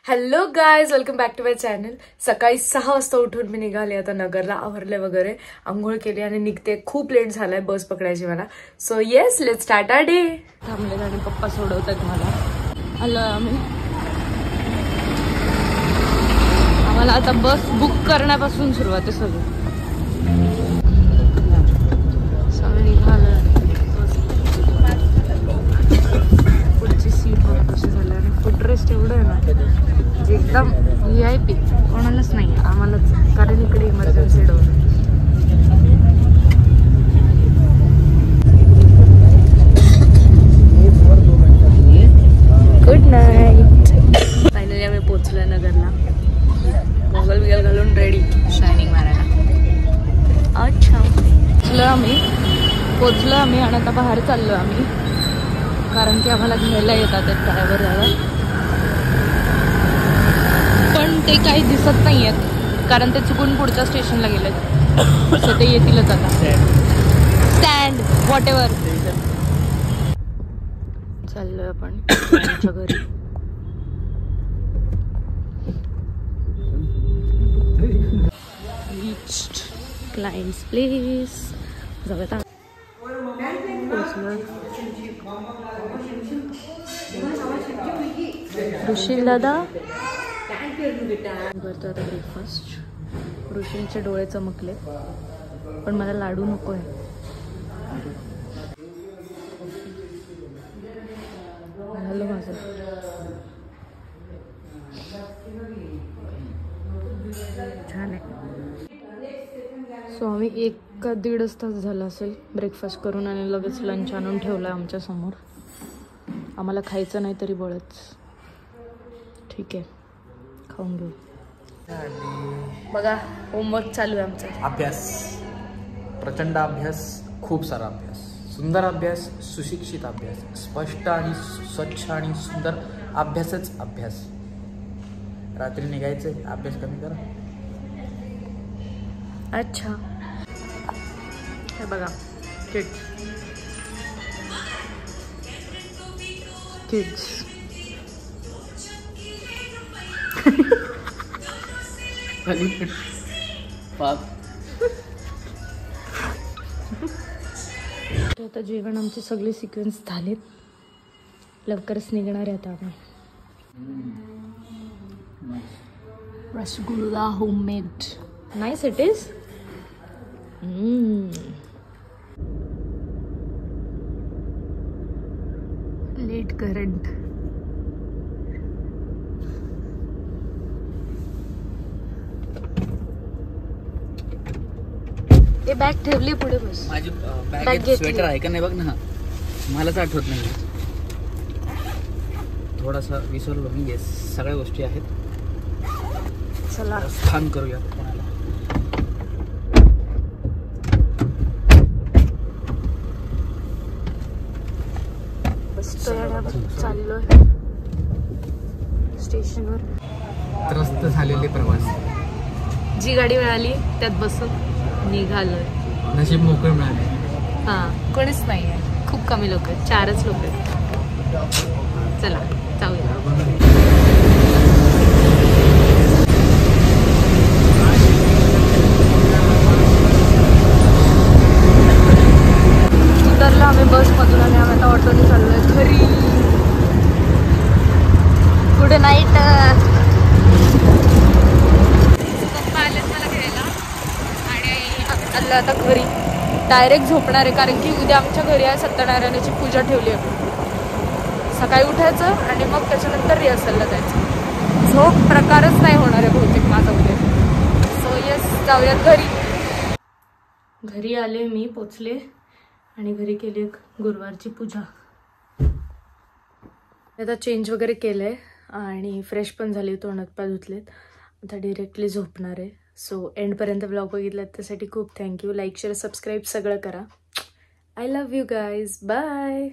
Hello guys, welcome back to my channel. सकाळी 6 वाजता उठून मी निघाले आता नगरला. आवरले वगैरे, आंघोळ केली आणि निघते. खूप लेट झालाय बस पकडायची मला. So yes, let's start our day. थांबले आणि पप्पा सोडवतात मला. आलो आम्हाला आता बस बुक करण्यापासून सुरुवात आहे सगळी. पुढची सीट कशी झाली आणि फुटरेस्ट एवढं आहे ना, जे एकदम VIP कोणालाच नाही, आम्हालाच, कारण इकडे emergency door. Good night. Finally आम्ही पोचलोय नगरला. गॉगल बिगल घालून रेडी शायनिंग मारायला. अच्छा, पोचलो आम्ही आणि आता बाहेर चाललो आम्ही, कारण की आम्हाला घ्यायला येतात ड्रायव्हर दादा. पण ते काही दिसत नाही आहेत, कारण ते चुकून पुढच्या स्टेशनला गेलेत. सो ते येतीलच आता. Stand what ever. चाललोय आपण आमच्या घरी. Reached clients place. जाऊयात. ऋषील दादा करतो आता ब्रेकफास्ट. ऋषीलचे डोळे चमकले, पण मला लाडू नको आहे. झालं माझं. छान आहे. सो आम्ही 1 का 1.5 तास झाला असेल ब्रेकफास्ट करून आणि लगेच लंच आणून ठेवला आमच्या समोर. आम्हाला खायचं नाही तरी बळच. ठीक आहे, खाऊन घेऊ. बघा, होमवर्क चालू आहे आमचा. अभ्यास, प्रचंड अभ्यास, खूप सारा अभ्यास, सुंदर अभ्यास, सुशिक्षित अभ्यास, स्पष्ट आणि स्वच्छ आणि सुंदर अभ्यासच अभ्यास. रात्री निघायचं, अभ्यास कमी करा. अच्छा, हे बघा, किड्स आता जेवण आमचे सगळे सिक्वेन्स झालेत. लवकरच निघणार आहे आता आपण. Rasgulla homemade. Nice it is. Late current. ते बॅग ठेवली पुढे. बस माझी बॅग स्वेटर आहे का नाही बघ ना, मलाच आठवत नाही. थोडासा विसरलो मी. येस, सगळ्या गोष्टी आहेत. चला स्थान करूया. चाललोय स्टेशनवर. त्रस्त झालेले प्रवास. जी गाडी मिळाली त्यात बसून निघालोय. नशीब मोकळं मिळाले. हां, कोणीच नाही आहे. खूप कमी लोक आहेत, 4च लोक आहेत. चला जाऊया. उतरलो आम्ही बसमधून आणि आम्ही आता ऑटोने चाललोय घरी. Good night. पप्पा आले मला घ्यायला आणि आम्ही चाललो आता घरी. डायरेक्ट झोपणार आहे, कारण की उद्या आमच्या घरी आहे सत्यनारायणाची पूजा ठेवली आहे. सकाळी उठायचं आणि मग त्याच्यानंतर रिहर्सलला जायचं. झोप प्रकारच नाही होणार आहे बहुतेक माझा उद्या. सो येस, जाऊयात घरी. घरी आले मी, पोचले आणि घरी केली गुरुवारची पूजा. आता चेंज वगैरे केलंय आणि फ्रेश पण झाली, तोंडात पाय धुतलेत. आता डिरेक्टली झोपणार आहे. सो एंडपर्यंत ब्लॉग बघितलात त्यासाठी खूप थँक्यू. लाईक, शेअर, सबस्क्राईब सगळं करा. I love you guys. Bye.